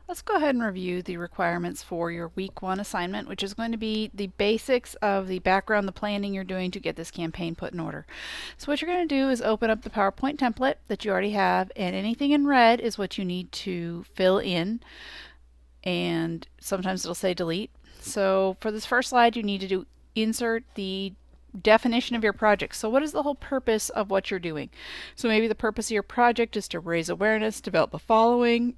Let's go ahead and review the requirements for your week 1 assignment, which is going to be the basics of the background, the planning you're doing to get this campaign put in order. So what you're going to do is open up the PowerPoint template that you already have, and anything in red is what you need to fill in, and sometimes it'll say delete. So for this first slide, you need to insert the definition of your project. So what is the whole purpose of what you're doing? So maybe the purpose of your project is to raise awareness, develop a following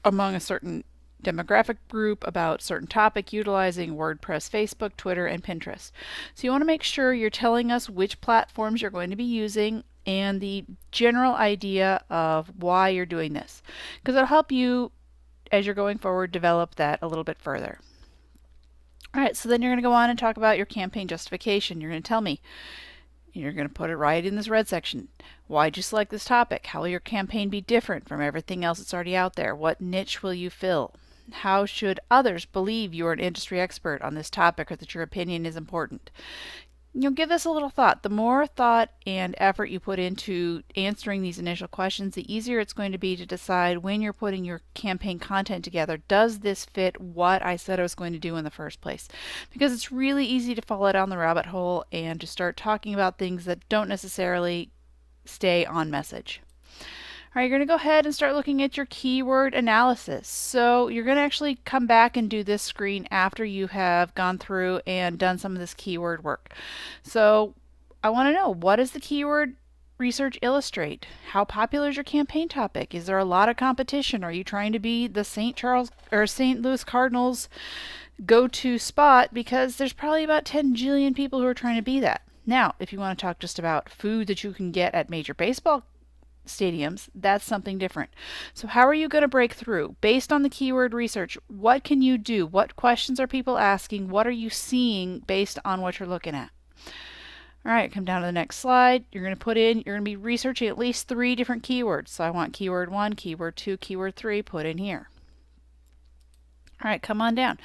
among a certain demographic group about certain topic utilizing WordPress, Facebook, Twitter, and Pinterest. So you want to make sure you're telling us which platforms you're going to be using and the general idea of why you're doing this, because it'll help you as you're going forward develop that a little bit further. All right, so then you're going to go on and talk about your campaign justification. You're going to tell me, you're going to put it right in this red section. Why'd you select this topic? How will your campaign be different from everything else that's already out there? What niche will you fill? How should others believe you are an industry expert on this topic or that your opinion is important? Give this a little thought. The more thought and effort you put into answering these initial questions, the easier it's going to be to decide when you're putting your campaign content together, does this fit what I said I was going to do in the first place? Because it's really easy to fall down the rabbit hole and to start talking about things that don't necessarily stay on message. All right, you're going to go ahead and start looking at your keyword analysis. So you're going to actually come back and do this screen after you have gone through and done some of this keyword work. So I want to know, what does the keyword research illustrate? How popular is your campaign topic? Is there a lot of competition? Are you trying to be the St. Louis Cardinals go-to spot? Because there's probably about 10 jillion people who are trying to be that. Now, if you want to talk just about food that you can get at major baseball stadiums, that's something different. So how are you going to break through? Based on the keyword research, what can you do? What questions are people asking? What are you seeing based on what you're looking at? All right, come down to the next slide. You're going to be researching at least 3 different keywords. So I want keyword 1, keyword 2, keyword 3 put in here. All right, come on down.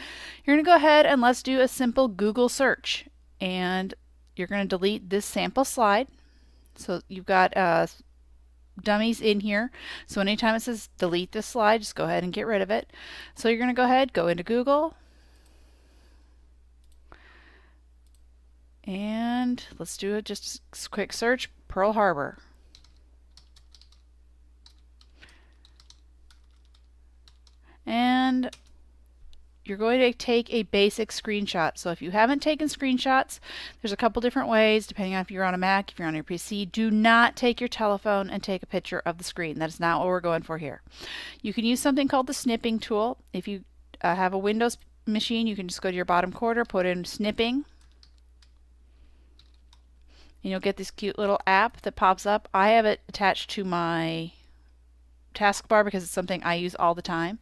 You're going to go ahead and let's do a simple Google search. And you're going to delete this sample slide. So you've got dummies in here. So anytime it says delete this slide, just go ahead and get rid of it. So you're going to go ahead, go into Google, and let's do it just a quick search, Pearl Harbor. And you're going to take a basic screenshot. So if you haven't taken screenshots, there's a couple different ways depending on if you're on a Mac, if you're on your PC. Do not take your telephone and take a picture of the screen. That is not what we're going for here. You can use something called the Snipping Tool. If you have a Windows machine, you can just go to your bottom corner, put in snipping, and you'll get this cute little app that pops up. I have it attached to my taskbar because it's something I use all the time.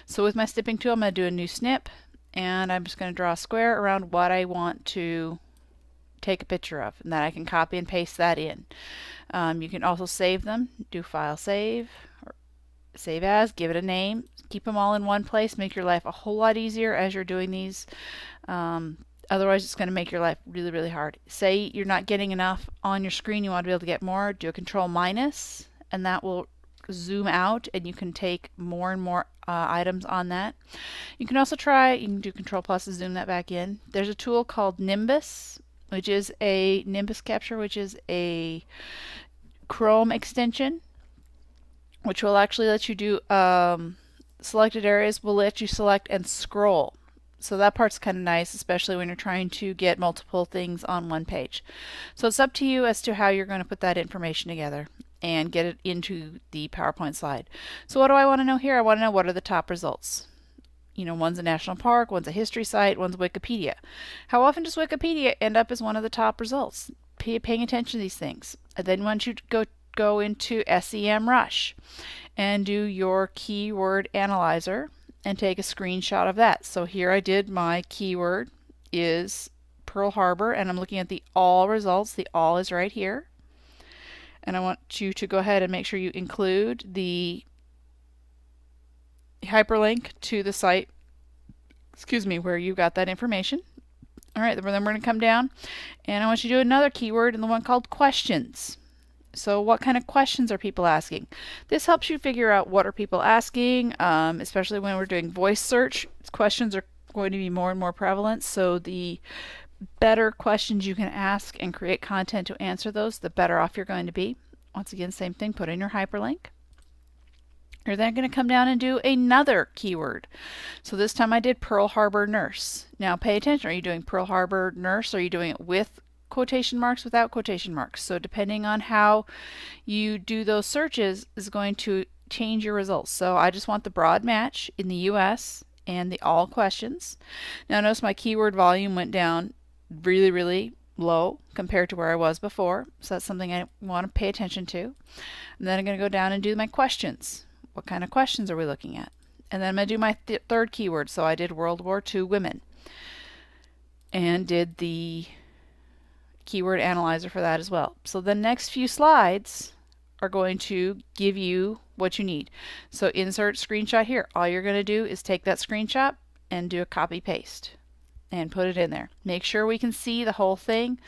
So with my snipping tool, I'm going to do a new snip, and I'm just going to draw a square around what I want to take a picture of, and then I can copy and paste that in. You can also save them, do file save, or save as, give it a name, keep them all in one place, make your life a whole lot easier as you're doing these. Otherwise, it's going to make your life really, really hard. Say you're not getting enough on your screen, you want to be able to get more, do a control minus, and that will zoom out and you can take more and more items on that. You can also you can do control plus to zoom that back in. There's a tool called Nimbus, which is a Nimbus capture, which is a Chrome extension, which will actually let you do selected areas will let you select and scroll. So that part's kind of nice, especially when you're trying to get multiple things on one page. So it's up to you as to how you're going to put that information together and get it into the PowerPoint slide. So what do I want to know here? I want to know, what are the top results? One's a national park, one's a history site, one's Wikipedia. How often does Wikipedia end up as one of the top results? Paying attention to these things. And then once you go into SEMrush and do your keyword analyzer and take a screenshot of that. So here I did, my keyword is Pearl Harbor, and I'm looking at the all results. The all is right here. And I want you to go ahead and make sure you include the hyperlink to the site, where you got that information. All right, then we're going to come down, and I want you to do another keyword, and the one called questions. So what kind of questions are people asking? This helps you figure out what are people asking, especially when we're doing voice search. Questions are going to be more and more prevalent, so the better questions you can ask and create content to answer those, the better off you're going to be. Once again, same thing, put in your hyperlink. You're then going to come down and do another keyword. So this time I did Pearl Harbor nurse. Now pay attention, are you doing Pearl Harbor nurse, or are you doing it with quotation marks, without quotation marks? So depending on how you do those searches is going to change your results. So I just want the broad match in the US and the all questions. Now notice my keyword volume went down really low compared to where I was before. So that's something I want to pay attention to. And then I'm going to go down and do my questions. What kind of questions are we looking at? And then I'm going to do my third keyword. So I did World War II women and did the keyword analyzer for that as well. So the next few slides are going to give you what you need. So insert screenshot here. All you're going to do is take that screenshot and do a copy paste and put it in there. Make sure we can see the whole thing.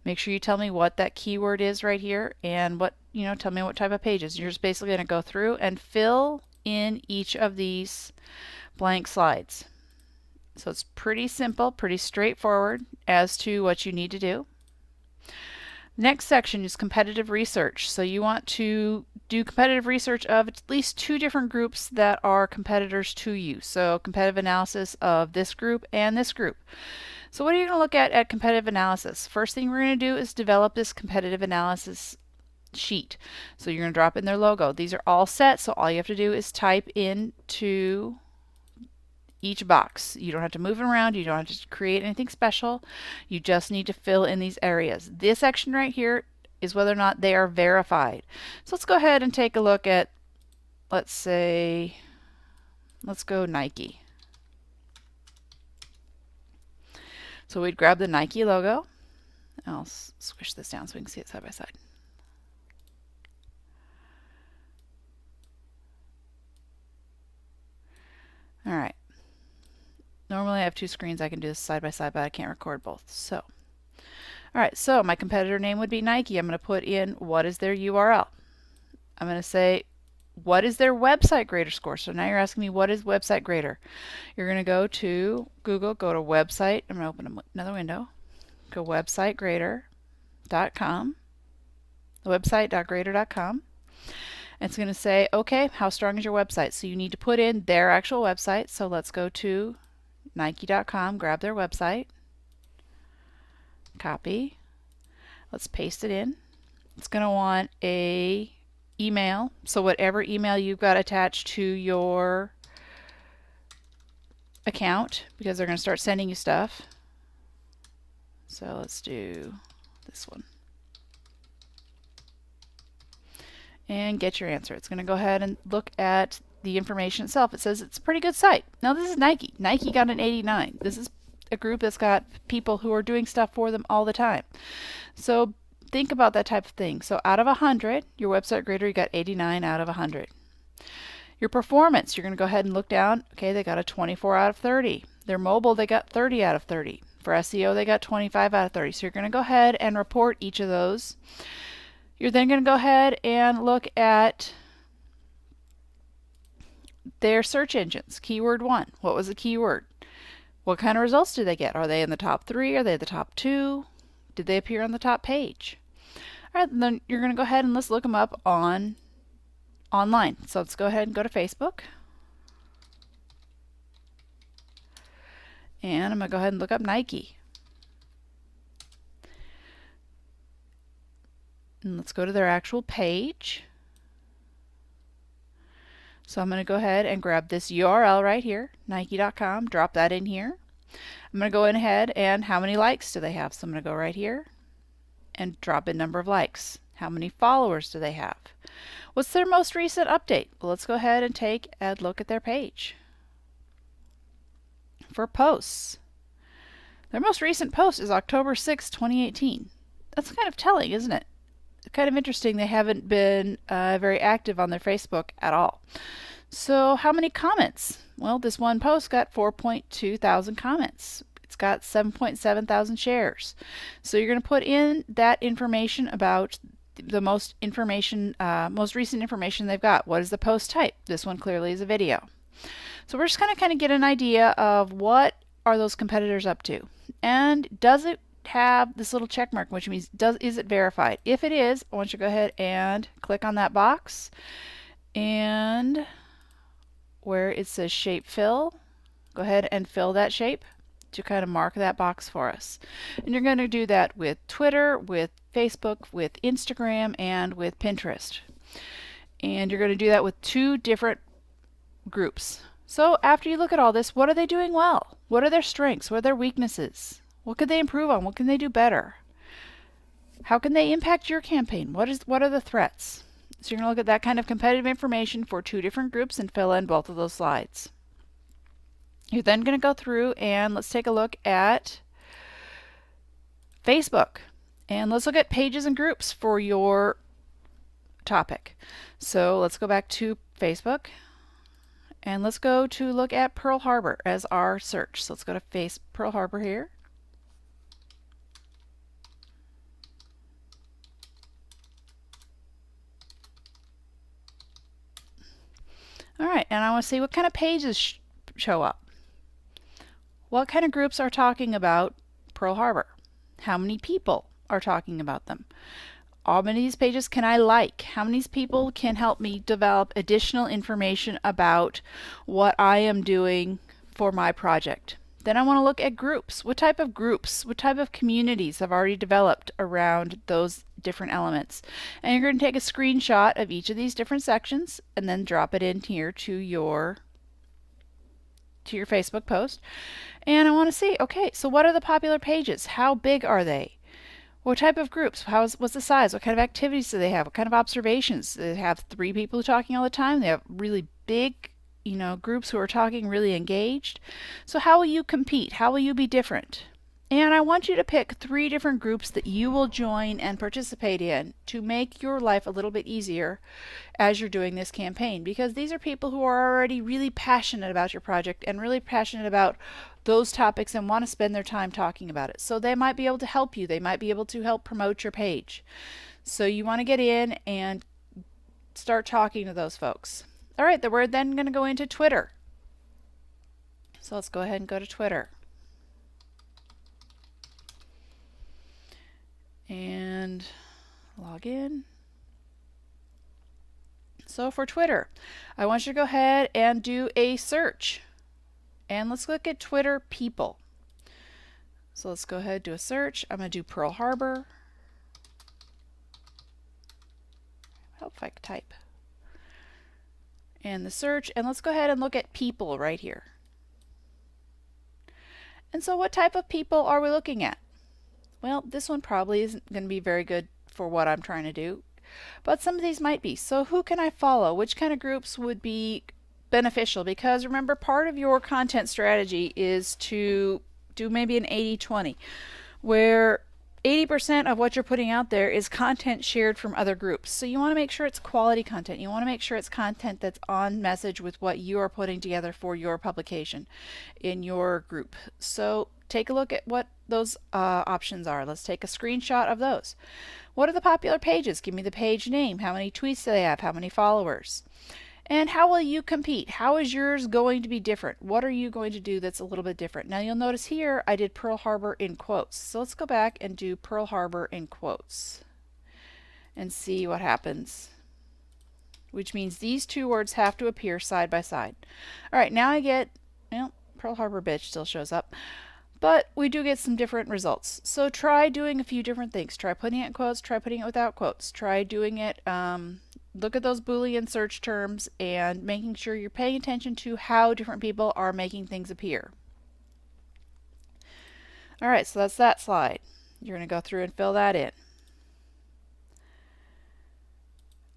Make sure you tell me what that keyword is right here and what, tell me what type of pages. You're just basically going to go through and fill in each of these blank slides. So it's pretty simple, pretty straightforward as to what you need to do. Next section is competitive research. So you want to do competitive research of at least 2 different groups that are competitors to you. So competitive analysis of this group and this group. So what are you going to look at competitive analysis? First thing we're going to do is develop this competitive analysis sheet. So you're going to drop in their logo. These are all set, so all you have to do is type into each box. You don't have to move it around. You don't have to create anything special. You just need to fill in these areas. This section right here is whether or not they are verified. So let's go ahead and take a look at, let's go Nike. So we'd grab the Nike logo. I'll squish this down so we can see it side by side. All right. Normally I have 2 screens. I can do this side by side, but I can't record both. So, all right, so my competitor name would be Nike. I'm going to put in what is their URL. I'm going to say what is their website grader score. So now you're asking me what is website grader. You're going to go to Google, go to website. I'm going to open another window. Go websitegrader.com, website.grader.com. It's going to say, okay, how strong is your website? So you need to put in their actual website. So let's go to Nike.com, grab their website, copy, let's paste it in. It's going to want a email, so whatever email you've got attached to your account, because they're going to start sending you stuff. So let's do this one. And get your answer. It's going to go ahead and look at the information itself. It says it's a pretty good site. Now this is Nike. Nike got an 89. This is a group that's got people who are doing stuff for them all the time. So think about that type of thing. So out of 100, your website grader, you got 89 out of 100. Your performance, you're going to go ahead and look down. Okay, they got a 24 out of 30. Their mobile, they got 30 out of 30. For SEO, they got 25 out of 30. So you're going to go ahead and report each of those. You're then going to go ahead and look at their search engines. Keyword 1. What was the keyword? What kind of results do they get? Are they in the top 3? Are they the top 2? Did they appear on the top page? All right, then you're going to go ahead and let's look them up online. So let's go ahead and go to Facebook. And I'm going to go ahead and look up Nike. And let's go to their actual page. So I'm going to go ahead and grab this URL right here, Nike.com, drop that in here. I'm going to go in ahead and how many likes do they have? So I'm going to go right here and drop in number of likes. How many followers do they have? What's their most recent update? Well, let's go ahead and take a look at their page. For posts, their most recent post is October 6, 2018. That's kind of telling, isn't it? Kind of interesting. They haven't been very active on their Facebook at all. So how many comments? Well, this one post got 4.2 thousand comments. It's got 7.7 thousand shares. So you're going to put in that information about the most recent information they've got. What is the post type? This one clearly is a video. So we're just going to kind of get an idea of what are those competitors up to, and does it have this little check mark, which means is it verified? If it is, I want you to go ahead and click on that box, and where it says shape fill, go ahead and fill that shape to kind of mark that box for us. And you're going to do that with Twitter, with Facebook, with Instagram, and with Pinterest. And you're going to do that with 2 different groups. So after you look at all this, what are they doing well? What are their strengths? What are their weaknesses? What could they improve on? What can they do better? How can they impact your campaign? What are the threats? So you're going to look at that kind of competitive information for 2 different groups and fill in both of those slides. You're then going to go through and let's take a look at Facebook. And let's look at pages and groups for your topic. So let's go back to Facebook. And let's go to look at Pearl Harbor as our search. So let's go to Pearl Harbor here. All right, and I want to see what kind of pages show up. What kind of groups are talking about Pearl Harbor? How many people are talking about them? How many of these pages can I like? How many people can help me develop additional information about what I am doing for my project? Then I want to look at groups. What type of groups, what type of communities have already developed around those different elements? And you're going to take a screenshot of each of these different sections and then drop it in here to your Facebook post. And I want to see, okay, so what are the popular pages? How big are they? What type of groups? What's the size? What kind of activities do they have? What kind of observations? Do they have 3 people talking all the time? They have really big, groups who are talking really engaged. So how will you compete? How will you be different? And I want you to pick 3 different groups that you will join and participate in to make your life a little bit easier as you're doing this campaign, because these are people who are already really passionate about your project and really passionate about those topics and want to spend their time talking about it. So they might be able to help you. They might be able to help promote your page. So you want to get in and start talking to those folks. All right, we're then going to go into Twitter. So let's go ahead and go to Twitter. And log in. So for Twitter, I want you to go ahead and do a search. And let's look at Twitter people. So let's go ahead and do a search. I'm going to do Pearl Harbor. Help if I can type. And the search. And let's go ahead and look at people right here. And so what type of people are we looking at? Well, this one probably isn't going to be very good for what I'm trying to do, but some of these might be. So who can I follow? Which kind of groups would be beneficial? Because remember, part of your content strategy is to do maybe an 80-20, where 80% of what you're putting out there is content shared from other groups. So you want to make sure it's quality content. You want to make sure it's content that's on message with what you are putting together for your publication in your group. So take a look at what those options are. Let's take a screenshot of those. What are the popular pages? Give me the page name. How many tweets do they have? How many followers? And how will you compete? How is yours going to be different? What are you going to do that's a little bit different? Now you'll notice here I did Pearl Harbor in quotes. So let's go back and do Pearl Harbor in quotes and see what happens. Which means these 2 words have to appear side by side. All right, now I get, well, Pearl Harbor bitch still shows up. But we do get some different results. So try doing a few different things. Try putting it in quotes, try putting it without quotes. Try doing it, look at those Boolean search terms and making sure you're paying attention to how different people are making things appear. All right, so that's that slide. You're going to go through and fill that in.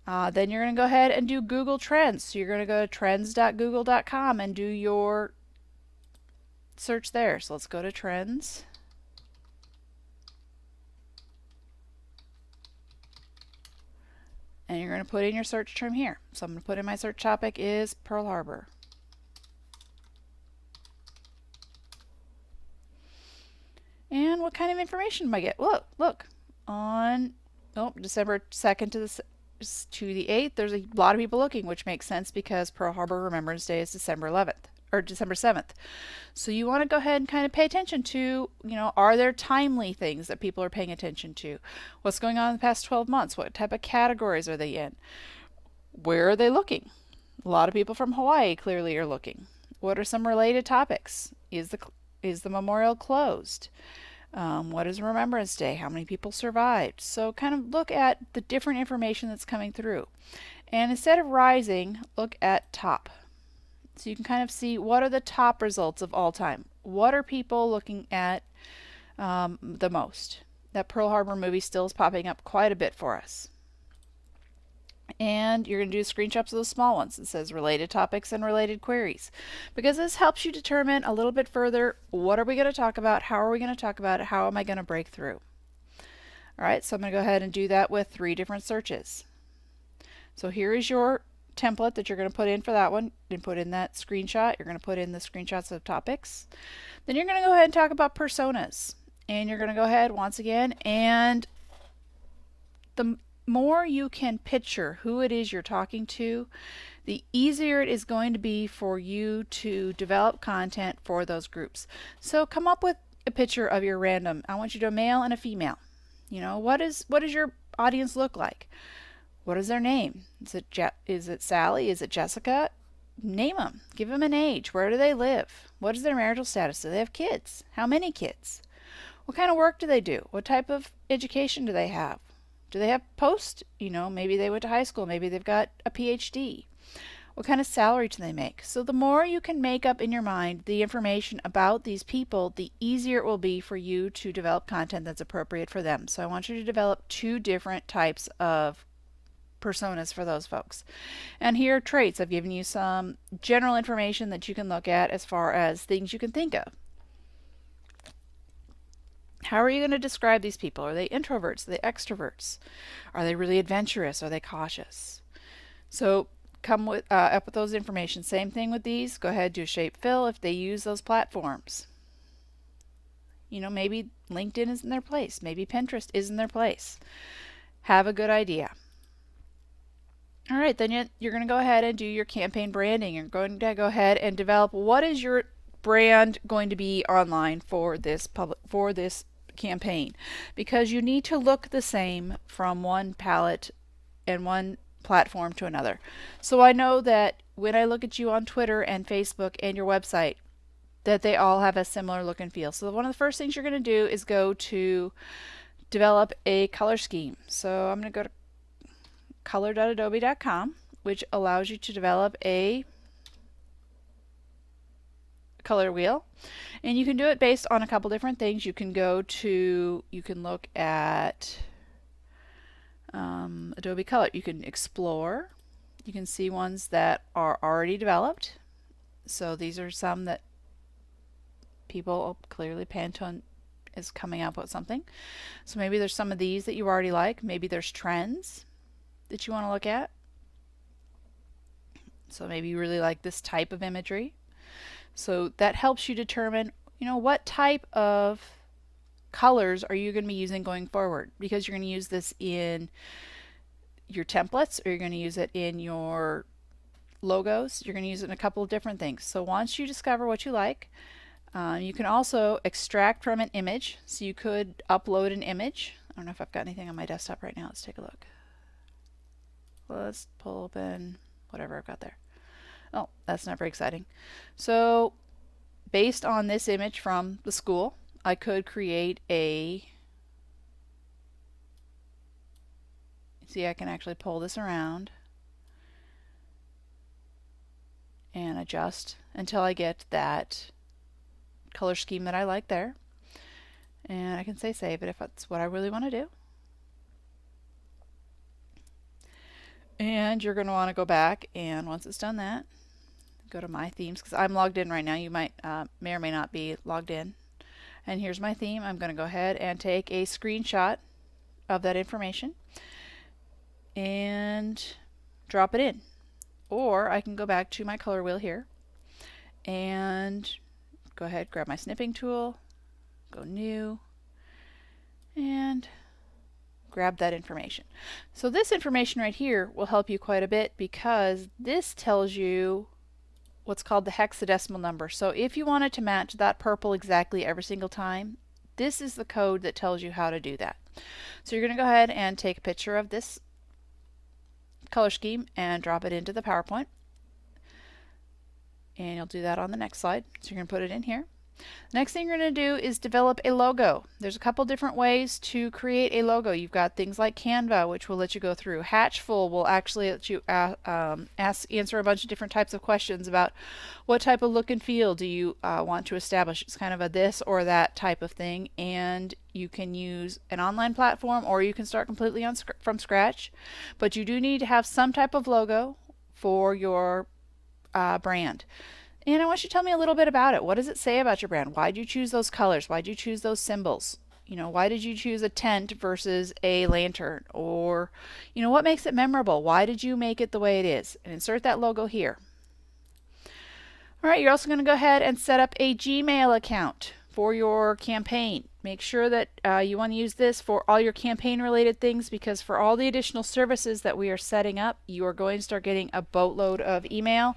Then you're going to go ahead and do Google Trends. So you're going to go to trends.google.com and do your search there. So let's go to Trends. And you're going to put in your search term here. So I'm going to put in my search topic is Pearl Harbor. And what kind of information do I get? Look, on oh, December 2nd to the 8th, there's a lot of people looking, which makes sense because Pearl Harbor Remembrance Day is December 11th or December 7th. So you want to go ahead and kind of pay attention to, are there timely things that people are paying attention to? What's going on in the past 12 months? What type of categories are they in? Where are they looking? A lot of people from Hawaii clearly are looking. What are some related topics? Is the memorial closed? What is Remembrance Day? How many people survived? So kind of look at the different information that's coming through. And instead of rising, look at top. So you can kind of see what are the top results of all time. What are people looking at the most? That Pearl Harbor movie still is popping up quite a bit for us. And you're going to do screenshots of those small ones. It says related topics and related queries. Because this helps you determine a little bit further, what are we going to talk about? How are we going to talk about it? How am I going to break through? All right, so I'm going to go ahead and do that with 3 different searches. So here is your template that you're going to put in for that one. And put in that screenshot. You're going to put in the screenshots of topics. Then you're going to go ahead and talk about personas. And you're going to go ahead once again, and the more you can picture who it is you're talking to, the easier it is going to be for you to develop content for those groups. So come up with a picture of your random. I want you to do a male and a female. What does your audience look like? What is their name? Is it Sally? Is it Jessica? Name them. Give them an age. Where do they live? What is their marital status? Do they have kids? How many kids? What kind of work do they do? What type of education do they have? Do they have post? Maybe they went to high school. Maybe they've got a PhD. What kind of salary do they make? So the more you can make up in your mind the information about these people, the easier it will be for you to develop content that's appropriate for them. So I want you to develop 2 different types of personas for those folks. And here are traits. I've given you some general information that you can look at as far as things you can think of. How are you going to describe these people? Are they introverts? Are they extroverts? Are they really adventurous? Are they cautious? So come up with those information. Same thing with these. Go ahead, do a shape fill if they use those platforms. Maybe LinkedIn is in their place. Maybe Pinterest is in their place. Have a good idea. All right, then you're going to go ahead and do your campaign branding. You're going to go ahead and develop what is your brand going to be online for this campaign, because you need to look the same from one palette and one platform to another. So I know that when I look at you on Twitter and Facebook and your website, that they all have a similar look and feel. So one of the first things you're going to do is go to develop a color scheme. So I'm going to go to color.adobe.com, which allows you to develop a color wheel, and you can do it based on a couple different things. You can look at Adobe Color. You can explore. You can see ones that are already developed. So these are some that people clearly, Pantone is coming up with something. So maybe there's some of these that you already like. Maybe there's trends that you want to look at. So maybe you really like this type of imagery. So that helps you determine, what type of colors are you going to be using going forward, because you're going to use this in your templates, or you're going to use it in your logos. You're going to use it in a couple of different things. So once you discover what you like, you can also extract from an image. So you could upload an image. I don't know if I've got anything on my desktop right now. Let's take a look. Let's pull open whatever I've got there. Oh, that's not very exciting. So based on this image from the school, I could create see, I can actually pull this around and adjust until I get that color scheme that I like there. And I can say save it if that's what I really want to do. And you're going to want to go back, and once it's done that, go to my themes, because I'm logged in right now. You may or may not be logged in. And here's my theme. I'm going to go ahead and take a screenshot of that information and drop it in. Or I can go back to my color wheel here and go ahead, grab my snipping tool, go new, and grab that information. So this information right here will help you quite a bit because this tells you what's called the hexadecimal number. So if you wanted to match that purple exactly every single time, this is the code that tells you how to do that. So you're going to go ahead and take a picture of this color scheme and drop it into the PowerPoint. And you'll do that on the next slide. So you're going to put it in here. Next thing you're going to do is develop a logo. There's a couple different ways to create a logo. You've got things like Canva, which will let you go through. Hatchful will actually let you answer a bunch of different types of questions about what type of look and feel do you want to establish. It's kind of a this or that type of thing, and you can use an online platform or you can start completely from scratch. But you do need to have some type of logo for your brand. And I want you to tell me a little bit about it. What does it say about your brand? Why did you choose those colors? Why did you choose those symbols? You know, why did you choose a tent versus a lantern? Or, you know, what makes it memorable? Why did you make it the way it is? And insert that logo here. All right, you're also going to go ahead and set up a Gmail account for your campaign. Make sure that you want to use this for all your campaign related things, because for all the additional services that we are setting up, you are going to start getting a boatload of email,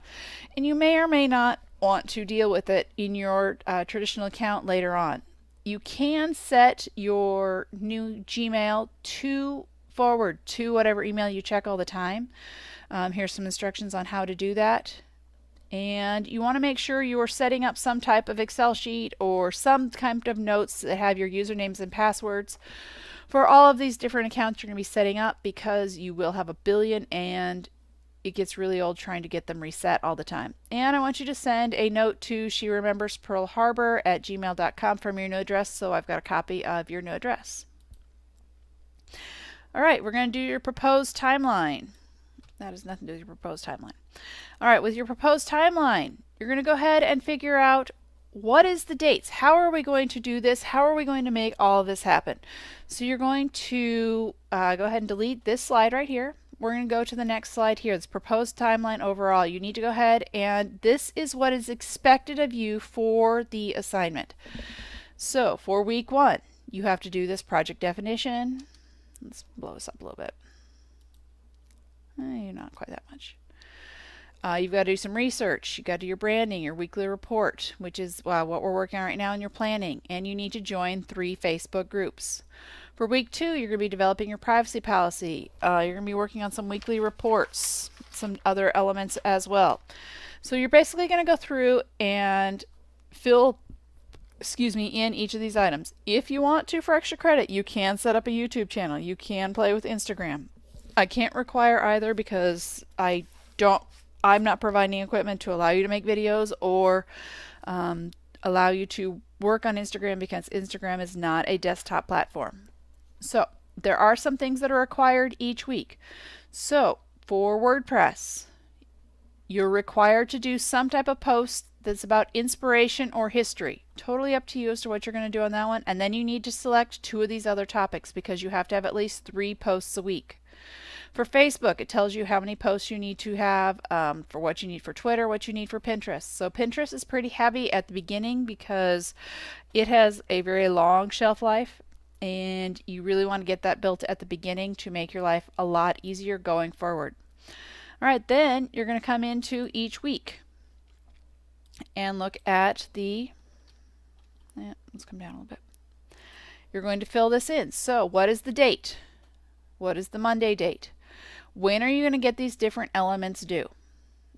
and you may or may not want to deal with it in your traditional account later on. You can set your new Gmail to forward to whatever email you check all the time. Here's some instructions on how to do that. And you want to make sure you are setting up some type of Excel sheet or some kind of notes that have your usernames and passwords for all of these different accounts you're going to be setting up, because you will have a billion and it gets really old trying to get them reset all the time. And I want you to send a note to sherememberspearlharbor@gmail.com from your new address, so I've got a copy of your new address. All right, we're going to do your proposed timeline. That has nothing to do with your proposed timeline. All right, with your proposed timeline, you're going to go ahead and figure out what is the dates. How are we going to do this? How are we going to make all of this happen? So you're going to go ahead and delete this slide right here. We're going to go to the next slide here. It's proposed timeline overall. You need to go ahead, and this is what is expected of you for the assignment. So for week 1, you have to do this project definition. Let's blow this up a little bit. Not quite that much. You've got to do some research. You've got to do your branding, your weekly report, which is what we're working on right now in your planning. And you need to join 3 Facebook groups. For week 2, you're going to be developing your privacy policy. You're going to be working on some weekly reports, some other elements as well. So you're basically going to go through and fill in each of these items. If you want to, for extra credit, you can set up a YouTube channel. You can play with Instagram. I can't require either because I'm not providing equipment to allow you to make videos or allow you to work on Instagram, because Instagram is not a desktop platform. So there are some things that are required each week. So for WordPress, you're required to do some type of post that's about inspiration or history. Totally up to you as to what you're going to do on that one. And then you need to select 2 of these other topics, because you have to have at least 3 posts a week. For Facebook, it tells you how many posts you need to have, for what you need for Twitter, what you need for Pinterest. So Pinterest is pretty heavy at the beginning because it has a very long shelf life, and you really want to get that built at the beginning to make your life a lot easier going forward. All right, then you're going to come into each week and look at the, let's come down a little bit. You're going to fill this in. So what is the date? What is the Monday date? When are you going to get these different elements due?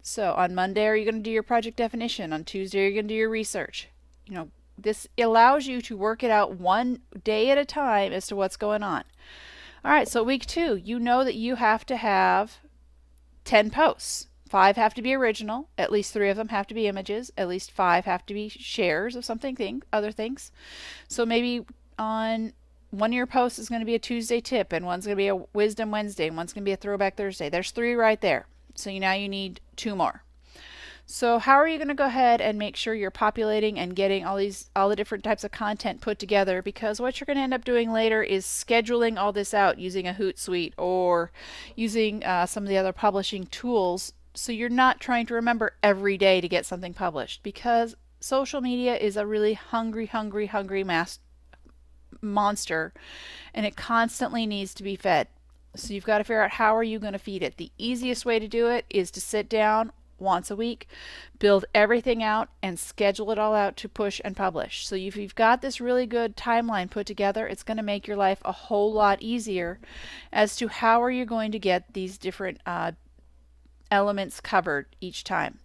So on Monday, are you going to do your project definition? On Tuesday, you're going to do your research. You know, this allows you to work it out one day at a time as to what's going on. All right, so week 2, you know that you have to have 10 posts. 5 have to be original. At least 3 of them have to be images. At least 5 have to be shares of other things. So maybe on one of your posts is going to be a Tuesday tip, and one's going to be a Wisdom Wednesday, and one's going to be a Throwback Thursday. There's 3 right there. So now you need 2 more. So how are you going to go ahead and make sure you're populating and getting all the different types of content put together? Because what you're going to end up doing later is scheduling all this out using a Hootsuite or using some of the other publishing tools. So you're not trying to remember every day to get something published, because social media is a really hungry monster, and it constantly needs to be fed. So you've got to figure out, how are you going to feed it? The easiest way to do it is to sit down once a week, build everything out, and schedule it all out to push and publish. So if you've got this really good timeline put together, it's going to make your life a whole lot easier as to how are you going to get these different elements covered each time.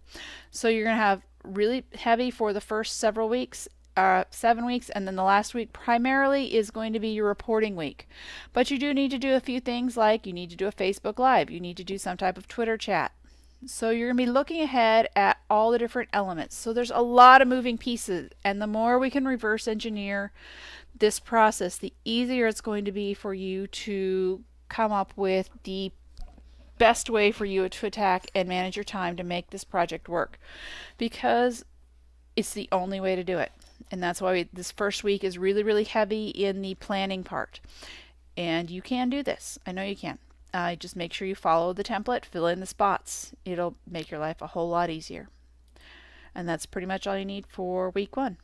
So you're going to have really heavy for the first several weeks, 7 weeks, and then the last week primarily is going to be your reporting week. But you do need to do a few things, like you need to do a Facebook Live, you need to do some type of Twitter chat. So you're going to be looking ahead at all the different elements. So there's a lot of moving pieces, and the more we can reverse engineer this process, the easier it's going to be for you to come up with the best way for you to attack and manage your time to make this project work, because it's the only way to do it. And that's why this first week is really, really heavy in the planning part. And you can do this. I know you can. Just make sure you follow the template, fill in the spots. It'll make your life a whole lot easier. And that's pretty much all you need for week 1.